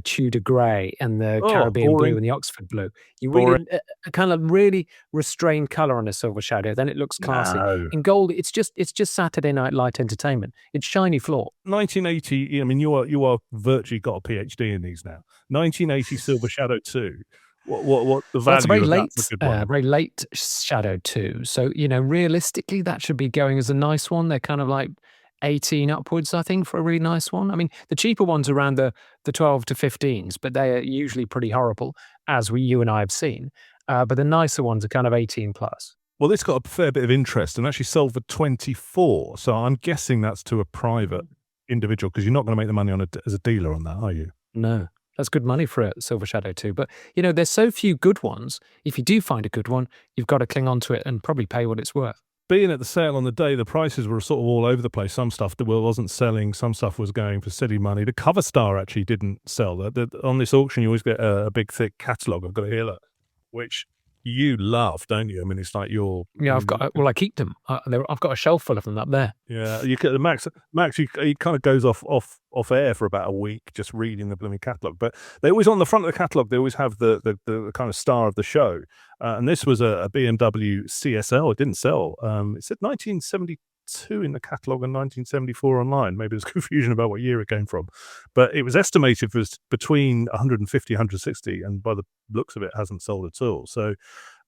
Tudor grey and the Caribbean blue and the Oxford blue. You really a kind of really restrained colour on a Silver Shadow, then it looks classy. No. In gold, it's just Saturday night light entertainment. It's shiny floor. 1980. You are virtually got a PhD in these now. 1980 Silver Shadow 2. What the value? That's a very of late, that's a good one. very late Shadow 2. So realistically, that should be going as a nice one. They're kind of like 18 upwards, I think, for a really nice one. I mean, the cheaper ones are around the 12 to 15s, but they are usually pretty horrible, as you and I have seen. But the nicer ones are kind of 18 plus. Well, this got a fair bit of interest and actually sold for 24. So I'm guessing that's to a private individual, because you're not going to make the money on as a dealer on that, are you? No. That's good money for a Silver Shadow too. But, there's so few good ones. If you do find a good one, you've got to cling on to it and probably pay what it's worth. Being at the sale on the day, the prices were sort of all over the place. Some stuff that wasn't selling, some stuff was going for silly money. The cover star actually didn't sell. On this auction, you always get a big, thick catalogue. I've got to hear that, which you love, don't you? I mean, it's like your... Yeah, I keep them. I've got a shelf full of them up there. Yeah, Max, he kind of goes off air for about a week just reading the blooming catalogue. But they always, on the front of the catalogue, they always have the kind of star of the show. And this was a BMW CSL. It didn't sell. It said 1972 two in the catalogue in 1974 online. Maybe there's confusion about what year it came from. But it was estimated was between 150, 160, and by the looks of it, hasn't sold at all. So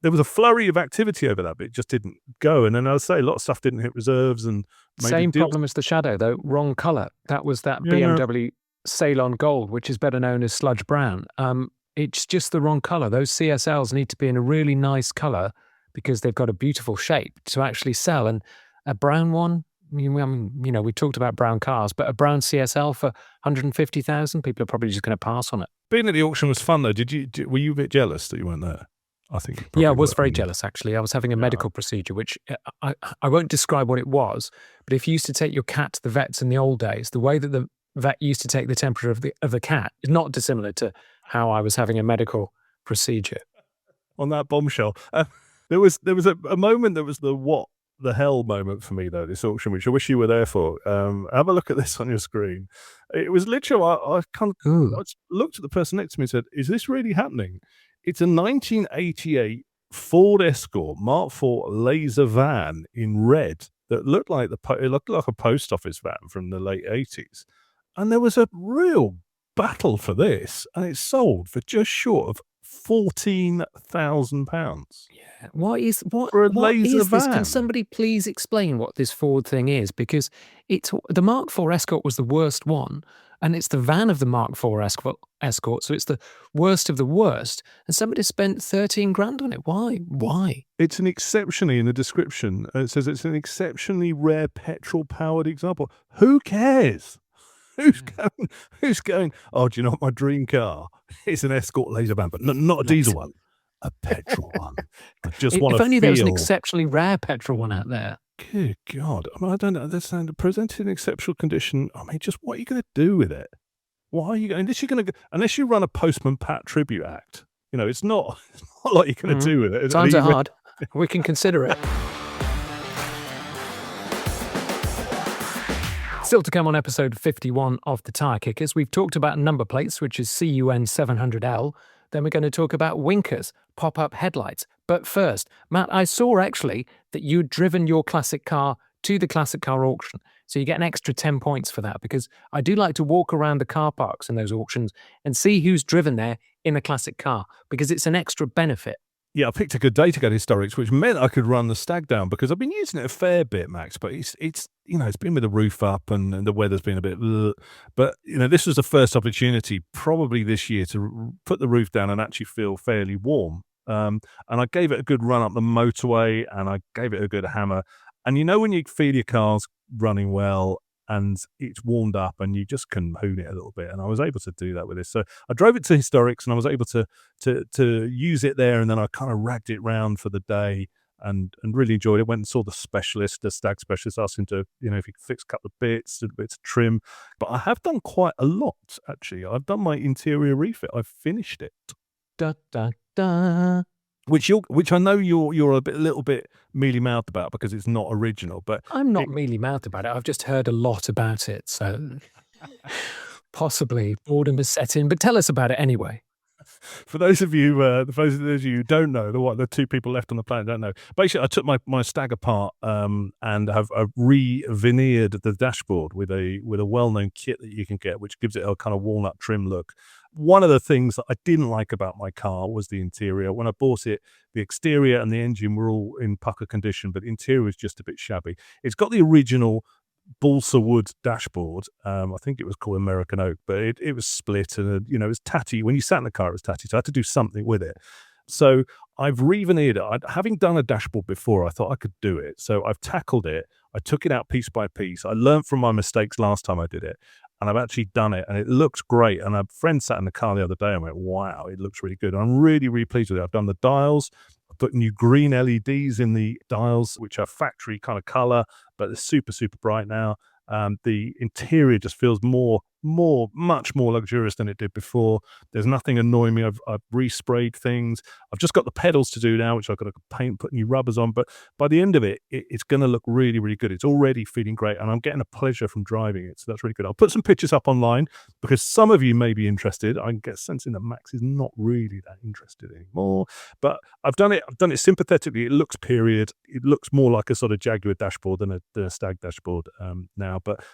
there was a flurry of activity over that, but it just didn't go. And then I'll say a lot of stuff didn't hit reserves. And Same problem as the Shadow, though. Wrong colour. That was that BMW Ceylon Gold, which is better known as sludge brown. It's just the wrong colour. Those CSLs need to be in a really nice colour because they've got a beautiful shape to actually sell. And a brown one, I mean, we talked about brown cars, but a brown CSL for 150,000, people are probably just going to pass on it. Being at the auction was fun, though. Were you a bit jealous that you weren't there? I think. Yeah, I was very jealous, actually. I was having a medical procedure, which I won't describe what it was, but if you used to take your cat to the vets in the old days, the way that the vet used to take the temperature of the cat is not dissimilar to how I was having a medical procedure. On that bombshell, there was a moment that was the what the hell moment for me, though, this auction, which I wish you were there for. Have a look at this on your screen. It was literally, I looked at the person next to me and said, is this really happening? It's a 1988 Ford Escort Mark IV laser van in red that looked like it looked like a post office van from the late 80s. And there was a real battle for this, and it sold for just short of £14,000. Yeah. What is laser this? van? Can somebody please explain what this Ford thing is? Because the Mark IV Escort was the worst one, and it's the van of the Mark IV Escort, so it's the worst of the worst. And somebody spent 13 grand on it. Why? It's an exceptionally, in the description, it says it's an exceptionally rare petrol-powered example. Who cares? Who's going, oh, do you know what my dream car? It's an Escort laser van, but not a diesel one, a petrol one. I just want to If only there was an feel- exceptionally rare petrol one out there. Good God. I mean, I don't understand. Presented in exceptional condition, I mean, just what are you going to do with it? Why are you going, unless you run a Postman Pat tribute act, it's not like you're going to do with it. Times are hard. We can consider it. Still to come on episode 51 of The Tyre Kickers, we've talked about number plates, which is CUN 700L. Then we're going to talk about winkers, pop-up headlights. But first, Matt, I saw actually that you'd driven your classic car to the classic car auction. So you get an extra 10 points for that, because I do like to walk around the car parks in those auctions and see who's driven there in a classic car, because it's an extra benefit. Yeah, I picked a good day to go to Historics, which meant I could run the Stag down, because I've been using it a fair bit, Max, but it's been with the roof up and the weather's been a bit, but this was the first opportunity probably this year to put the roof down and actually feel fairly warm. And I gave it a good run up the motorway, and I gave it a good hammer. And when you feel your car's running well and it's warmed up and you just can hoon it a little bit, and I was able to do that with this. So I drove it to Historics and I was able to use it there, and then I kind of ragged it round for the day and really enjoyed it. Went and saw the stag specialist, asked him to, if he could fix a couple of bits, a bit of trim. But I have done quite a lot, actually. I've done my interior refit. I've finished it. Da, da, da. Which I know you're a little bit mealy-mouthed about, because it's not original. But I'm not mealy-mouthed about it. I've just heard a lot about it, so possibly boredom has set in. But tell us about it anyway. For those of you who don't know, the two people left on the planet don't know. Basically, I took my Stag apart and have re-veneered the dashboard with a well-known kit that you can get, which gives it a kind of walnut trim look. One of the things that I didn't like about my car was the interior. When I bought it, the exterior and the engine were all in pucker condition, but the interior was just a bit shabby. It's got the original balsa wood dashboard. I think it was called American Oak, but it was split and it was tatty. When you sat in the car, it was tatty, so I had to do something with it. So I've re-veneered it. Having done a dashboard before, I thought I could do it. So I've tackled it. I took it out piece by piece. I learned from my mistakes last time I did it, and I've actually done it, and it looks great. And a friend sat in the car the other day and went, wow, it looks really good. And I'm really, really pleased with it. I've done the dials. I put new green LEDs in the dials, which are factory kind of color, but they're super, super bright now. The interior just feels more much more luxurious than it did before. There's nothing annoying me. I've resprayed things. I've just got the pedals to do now, which I've got to paint, put new rubbers on. But by the end of it, it's going to look really, really good. It's already feeling great, and I'm getting a pleasure from driving it. So that's really good. I'll put some pictures up online because some of you may be interested. I get a sense in that Max is not really that interested anymore. But I've done it sympathetically. It looks period. It looks more like a sort of Jaguar dashboard than a Stag dashboard now. But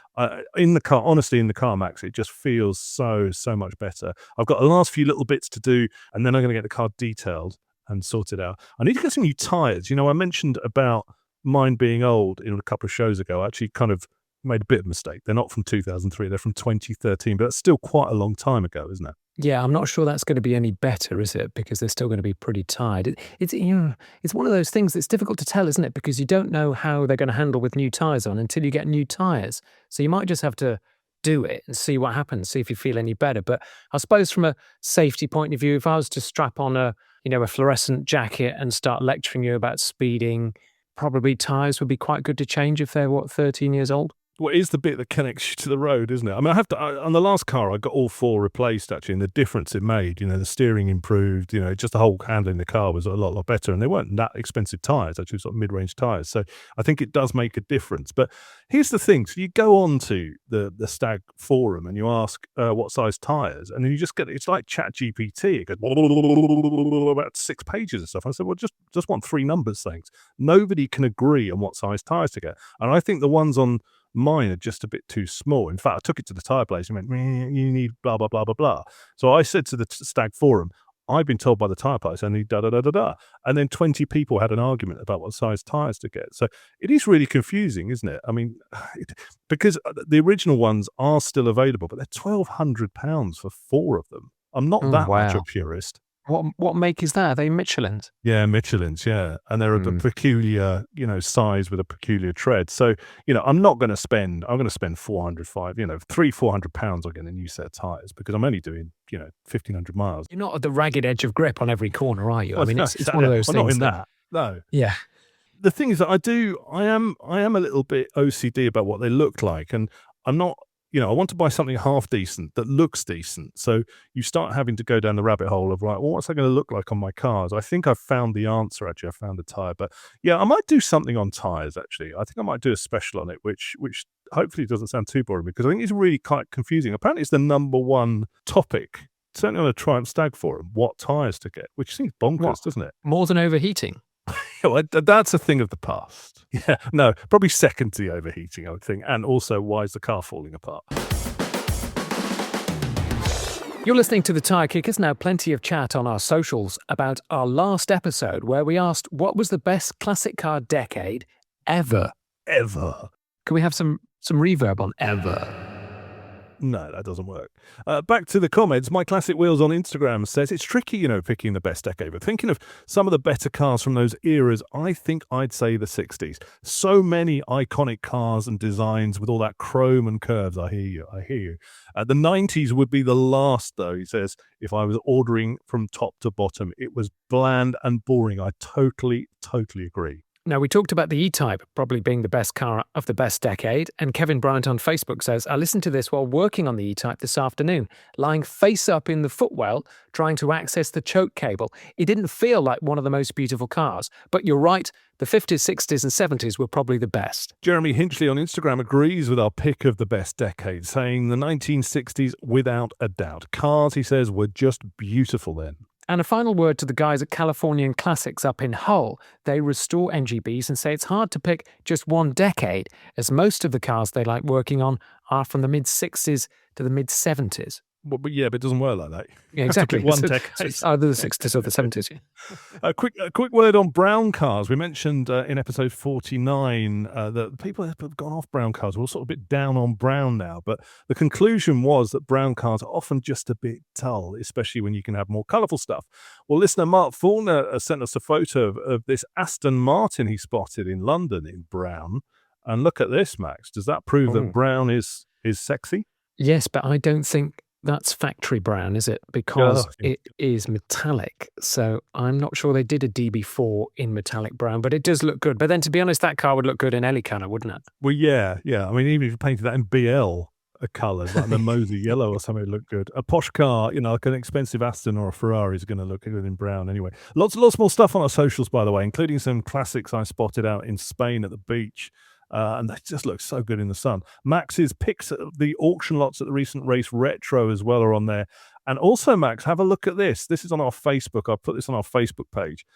in the car, honestly, in the car, Max, it just feels so much better. I've got the last few little bits to do, and then I'm going to get the car detailed and sorted out. I need to get some new tyres. I mentioned about mine being old in a couple of shows ago. I actually kind of made a bit of a mistake. They're not from 2003, they're from 2013, but that's still quite a long time ago, isn't it? Yeah, I'm not sure that's going to be any better, is it? Because they're still going to be pretty tired. It's one of those things that's difficult to tell, isn't it? Because you don't know how they're going to handle with new tyres on until you get new tyres. So you might just have to do it and see what happens, see if you feel any better. But I suppose from a safety point of view, if I was to strap on a fluorescent jacket and start lecturing you about speeding, probably tyres would be quite good to change if they're, 13 years old? Well, it is the bit that connects you to the road, isn't it? I mean, on the last car, I got all 4 replaced, actually, and the difference it made, the steering improved, just the whole handling the car was a lot better, and they weren't that expensive tyres, actually, sort of mid-range tyres. So I think it does make a difference. But here's the thing. So you go on to the Stag forum and you ask what size tyres, and then you just get, it's like ChatGPT. It goes about 6 pages of stuff. I said, well, just want 3 numbers, thanks. Nobody can agree on what size tyres to get. And I think the ones on mine are just a bit too small. In fact, I took it to the tyre place and went, you need blah, blah, blah, blah, blah. So I said to the Stag forum, I've been told by the tyre place I need da, da, da, da, da. And then 20 people had an argument about what size tyres to get. So it is really confusing, isn't it? I mean, because the original ones are still available, but they're £1,200 for 4 of them. I'm not that much a purist. What make is that? Are they Michelin's? Yeah, Michelin's, yeah. And they're a peculiar, size with a peculiar tread. So, I'm going to spend £300-400 on getting a new set of tyres because I'm only doing, 1,500 miles. You're not at the ragged edge of grip on every corner, are you? Well, I mean, no, it's one of those I'm things. not in that. No. Yeah. The thing is that I am a little bit OCD about what they look like. And I'm not, I want to buy something half decent that looks decent. So you start having to go down the rabbit hole of, right, well, what's that going to look like on my cars? I think I've found the answer, actually. I found the tyre. But yeah, I might do something on tyres, actually. I think I might do a special on it, which hopefully doesn't sound too boring because I think it's really quite confusing. Apparently it's the number one topic, certainly on a Triumph Stag forum, what tyres to get, which seems bonkers, doesn't it? More than overheating? Well, that's a thing of the past. Yeah, no, probably second to the overheating, I would think. And also, why is the car falling apart? You're listening to The Tyre Kickers. Now, plenty of chat on our socials about our last episode where we asked what was the best classic car decade ever. Ever. Can we have some reverb on ever? No, that doesn't work. Back to the comments. My Classic Wheels on Instagram says it's tricky, picking the best decade. But thinking of some of the better cars from those eras, I think I'd say the 60s. So many iconic cars and designs with all that chrome and curves. I hear you. The 90s would be the last, though, he says, if I was ordering from top to bottom. It was bland and boring. I totally agree. Now, we talked about the E-Type probably being the best car of the best decade, and Kevin Bryant on Facebook says, I listened to this while working on the E-Type this afternoon, lying face up in the footwell, trying to access the choke cable. It didn't feel like one of the most beautiful cars, but you're right, the 50s, 60s and 70s were probably the best. Jeremy Hinchley on Instagram agrees with our pick of the best decade, saying the 1960s without a doubt. Cars, he says, were just beautiful then. And a final word to the guys at Californian Classics up in Hull. They restore NGBs and say it's hard to pick just one decade, as most of the cars they like working on are from the mid-60s to the mid-70s. Well, but it doesn't work like that. Yeah, exactly. One decade. So it's either the 60s or the 70s. Yeah. A quick word on brown cars. We mentioned in episode 49 that people have gone off brown cars. We're all sort of a bit down on brown now, but the conclusion was that brown cars are often just a bit dull, especially when you can have more colourful stuff. Well, listener Mark Faulkner sent us a photo of this Aston Martin he spotted in London in brown. And look at this, Max. Does that prove that brown is sexy? Yes, but I don't think that's factory brown, is it? Because it is metallic. So I'm not sure they did a DB4 in metallic brown, but it does look good. But then, to be honest, that car would look good in any colour, wouldn't it? Well, yeah. I mean, even if you painted that in BL, colours, like mimosa yellow or something, look good. A posh car, like an expensive Aston or a Ferrari is going to look good in brown anyway. Lots more stuff on our socials, by the way, including some classics I spotted out in Spain at the beach. And they just look so good in the sun. Max's picks of the auction lots at the recent race retro as well are on there. And also, Max, have a look at this. This is on our Facebook. I put this on our Facebook page.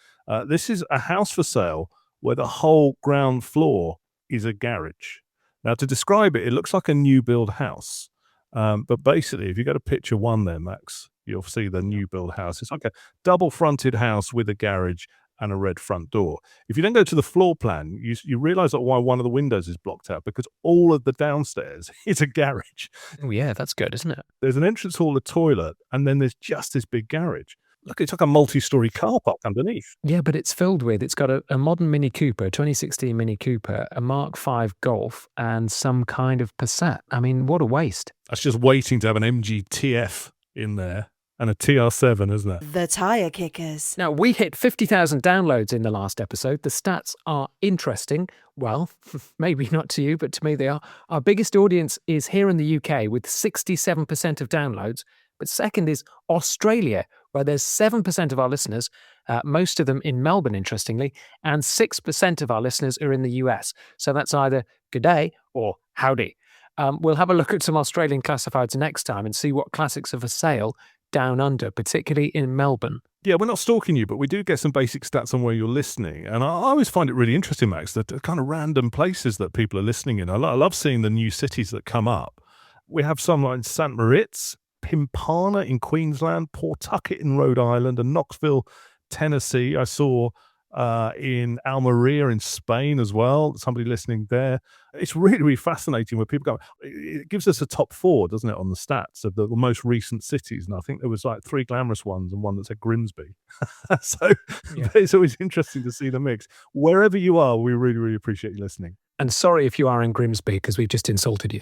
This is a house for sale where the whole ground floor is a garage. Now, to describe it, it looks like a new build house. But basically, if you go to picture one there, Max, you'll see the new build house. It's like a double fronted house with a garage and a red front door. If you then go to the floor plan, you realize that why one of the windows is blocked out, because all of the downstairs is a garage. Oh, yeah, that's good, isn't it? There's an entrance hall, a toilet, and then there's just this big garage. Look, it's like a multi-story car park underneath. Yeah, but it's got a modern Mini Cooper, 2016 Mini Cooper, a Mark V Golf, and some kind of Passat. I mean, what a waste. That's just waiting to have an MG-TF in there. And a TR7, isn't it? The Tyre Kickers. Now, we hit 50,000 downloads in the last episode. The stats are interesting. Well, maybe not to you, but to me they are. Our biggest audience is here in the UK with 67% of downloads. But second is Australia, where there's 7% of our listeners, most of them in Melbourne, interestingly, and 6% of our listeners are in the US. So that's either g'day or howdy. We'll have a look at some Australian classifieds next time and see what classics are for sale down under, particularly in Melbourne. Yeah, we're not stalking you, but we do get some basic stats on where you're listening. And I always find it really interesting, Max, the kind of random places that people are listening in. I love seeing the new cities that come up. We have some like St. Moritz, Pimpana in Queensland, Pawtucket in Rhode Island, and Knoxville, Tennessee. I saw in Almeria in Spain as well, somebody listening there. It's really, really fascinating where people go. It gives us a top 4, doesn't it, on the stats of the most recent cities. And I think there was like 3 glamorous ones and one that said Grimsby. So yeah. It's always interesting to see the mix. Wherever you are, we really, really appreciate you listening. And sorry if you are in Grimsby, because we've just insulted you.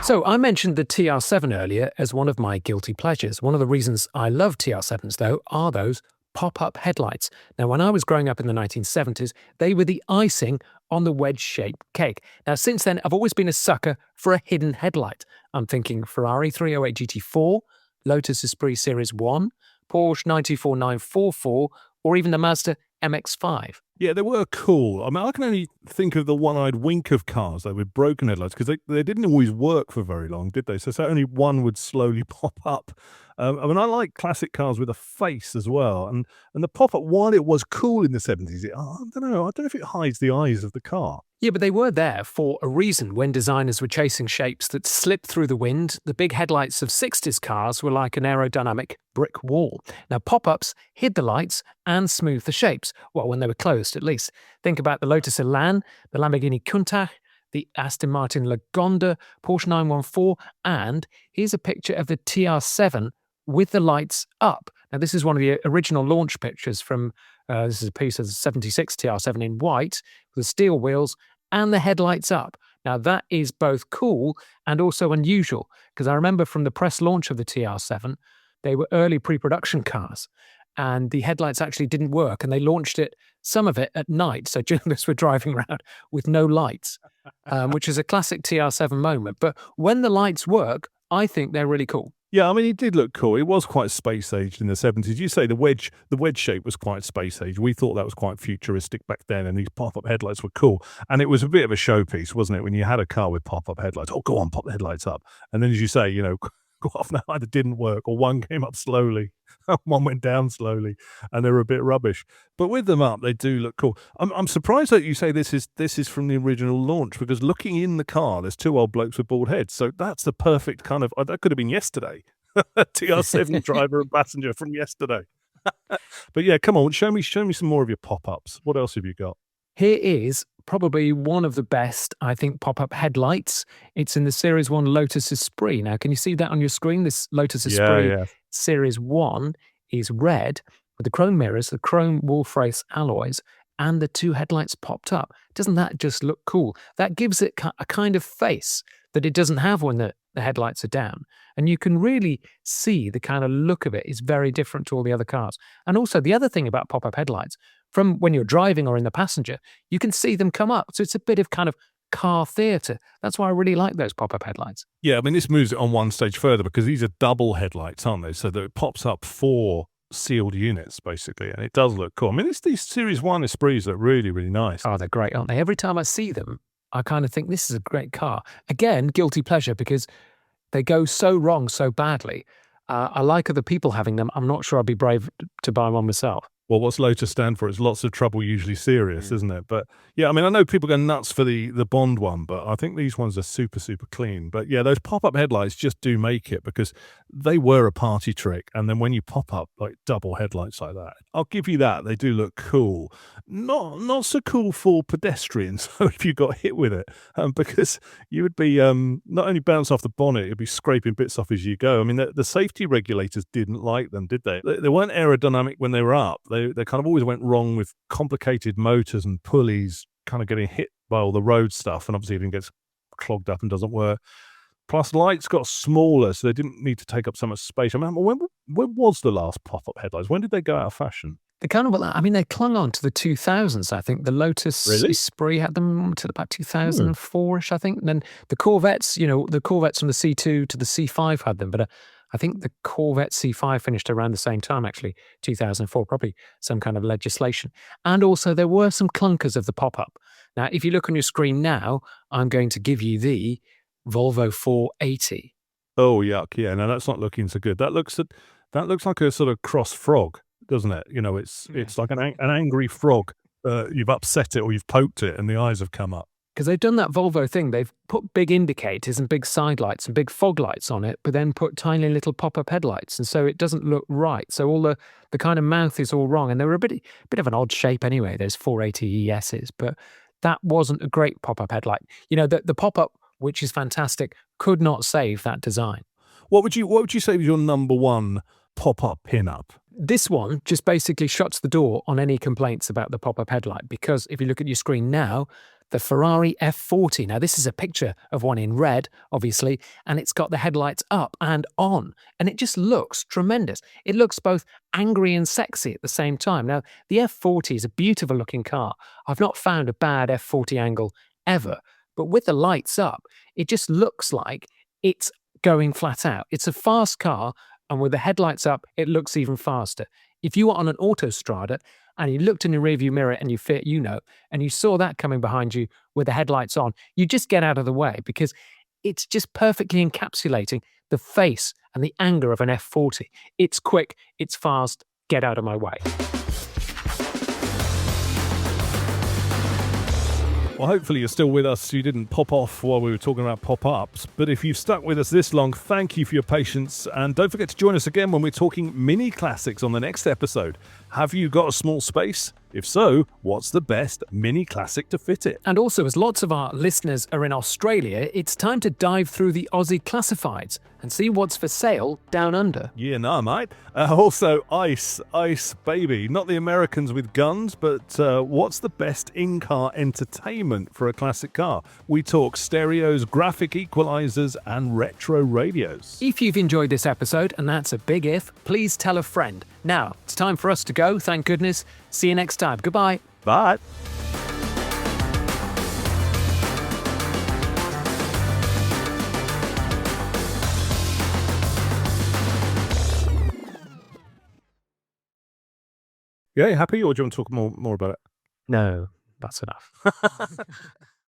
So I mentioned the TR7 earlier as one of my guilty pleasures. One of the reasons I love TR7s, though, are those pop-up headlights. Now, when I was growing up in the 1970s, they were the icing on the wedge-shaped cake. Now, since then, I've always been a sucker for a hidden headlight. I'm thinking Ferrari 308 GT4, Lotus Esprit Series 1, Porsche 924 944, or even the Mazda MX-5. Yeah, they were cool. I mean, I can only think of the one-eyed wink of cars, though, with broken headlights, because they didn't always work for very long, did they? So only one would slowly pop up. I mean, I like classic cars with a face as well. And the pop-up, while it was cool in the 70s, I don't know if it hides the eyes of the car. Yeah, but they were there for a reason. When designers were chasing shapes that slipped through the wind, the big headlights of 60s cars were like an aerodynamic brick wall. Now, pop-ups hid the lights and smoothed the shapes. Well, when they were closed, at least. Think about the Lotus Elan, the Lamborghini Countach, the Aston Martin Lagonda, Porsche 914, and here's a picture of the TR7 with the lights up. Now, this is one of the original launch pictures from, this is a piece of the 76 TR7 in white, with the steel wheels and the headlights up. Now, that is both cool and also unusual, because I remember from the press launch of the TR7, they were early pre-production cars, and the headlights actually didn't work, and they launched it, some of it at night, so journalists were driving around with no lights, which is a classic TR7 moment. But when the lights work, I think they're really cool. Yeah, I mean, it did look cool. It was quite space-aged in the 70s. You say the wedge shape was quite space-aged. We thought that was quite futuristic back then, and these pop-up headlights were cool. And it was a bit of a showpiece, wasn't it, when you had a car with pop-up headlights? Oh, go on, pop the headlights up. And then, as you say, go off now, either didn't work, or one came up slowly, one went down slowly, and they were a bit rubbish. But with them up, they do look cool. I'm surprised that you say this is from the original launch, because looking in the car, there's 2 old blokes with bald heads. So that's the perfect kind of, that could have been yesterday. TR7 driver and passenger from yesterday. But yeah, come on, show me some more of your pop-ups. What else have you got? Here is probably one of the best, I think, pop-up headlights. It's in the Series 1 Lotus Esprit. Now, can you see that on your screen? This Lotus Esprit Series 1 is red with the chrome mirrors, the chrome wolf-race alloys, and the 2 headlights popped up. Doesn't that just look cool? That gives it a kind of face that it doesn't have when the headlights are down. And you can really see the kind of look of it is very different to all the other cars. And also, the other thing about pop-up headlights, from when you're driving or in the passenger, you can see them come up. So it's a bit of kind of car theatre. That's why I really like those pop-up headlights. Yeah, I mean, this moves it on one stage further because these are double headlights, aren't they? So that it pops up 4 sealed units, basically, and it does look cool. I mean, these Series 1 Esprits look really, really nice. Oh, they're great, aren't they? Every time I see them, I kind of think this is a great car. Again, guilty pleasure because they go so wrong so badly. I like other people having them. I'm not sure I'd be brave to buy one myself. Well, what's Lotus stand for? It's lots of trouble, usually serious, isn't it? But yeah, I mean, I know people go nuts for the Bond one, but I think these ones are super, super clean. But yeah, those pop-up headlights just do make it because they were a party trick. And then when you pop up like double headlights like that, I'll give you that. They do look cool. Not so cool for pedestrians if you got hit with it, because you would be not only bounce off the bonnet, you'd be scraping bits off as you go. I mean, the safety regulators didn't like them, did they? They weren't aerodynamic when they were up. They kind of always went wrong with complicated motors and pulleys kind of getting hit by all the road stuff, and obviously everything gets clogged up and doesn't work. Plus, lights got smaller, so they didn't need to take up so much space. I mean, when was the last pop-up headlights? When did they go out of fashion? They kind of, I mean, they clung on to the 2000s, I think. The Lotus Esprit had them to about 2004-ish, I think. And then the Corvettes, the Corvettes from the C2 to the C5 had them, but I think the Corvette C5 finished around the same time, actually, 2004, probably some kind of legislation. And also there were some clunkers of the pop-up. Now, if you look on your screen now, I'm going to give you the Volvo 480. Oh, yuck. Yeah, no, that's not looking so good. That looks like a sort of cross frog, doesn't it? It's like an angry frog. You've upset it or you've poked it and the eyes have come up. Because they've done that Volvo thing. They've put big indicators and big side lights and big fog lights on it, but then put tiny little pop-up headlights. And so it doesn't look right. So all the kind of mouth is all wrong. And they were a bit of an odd shape anyway, those 480 ESs. But that wasn't a great pop-up headlight. The pop-up, which is fantastic, could not save that design. What would you say was your number one pop-up pin-up? This one just basically shuts the door on any complaints about the pop-up headlight, because if you look at your screen now, the Ferrari F40. Now, this is a picture of one in red, obviously, and it's got the headlights up and on, and it just looks tremendous. It looks both angry and sexy at the same time. Now, the F40 is a beautiful looking car. I've not found a bad F40 angle ever, but with the lights up, it just looks like it's going flat out. It's a fast car, and with the headlights up, it looks even faster. If you were on an autostrada and you looked in your rearview mirror and and you saw that coming behind you with the headlights on, you just get out of the way, because it's just perfectly encapsulating the face and the anger of an F40. It's quick, it's fast, get out of my way. Well, hopefully you're still with us. You didn't pop off while we were talking about pop-ups. But if you've stuck with us this long, thank you for your patience. And don't forget to join us again when we're talking mini classics on the next episode. Have you got a small space? If so, what's the best mini classic to fit it? And also, as lots of our listeners are in Australia, it's time to dive through the Aussie classifieds and see what's for sale down under. Yeah, no, mate. Also, ice, baby. Not the Americans with guns, but what's the best in-car entertainment for a classic car? We talk stereos, graphic equalizers, and retro radios. If you've enjoyed this episode, and that's a big if, please tell a friend. Now, it's time for us to go, thank goodness. See you next time. Goodbye. Bye. Yeah, you happy, or do you want to talk more about it? No, that's enough.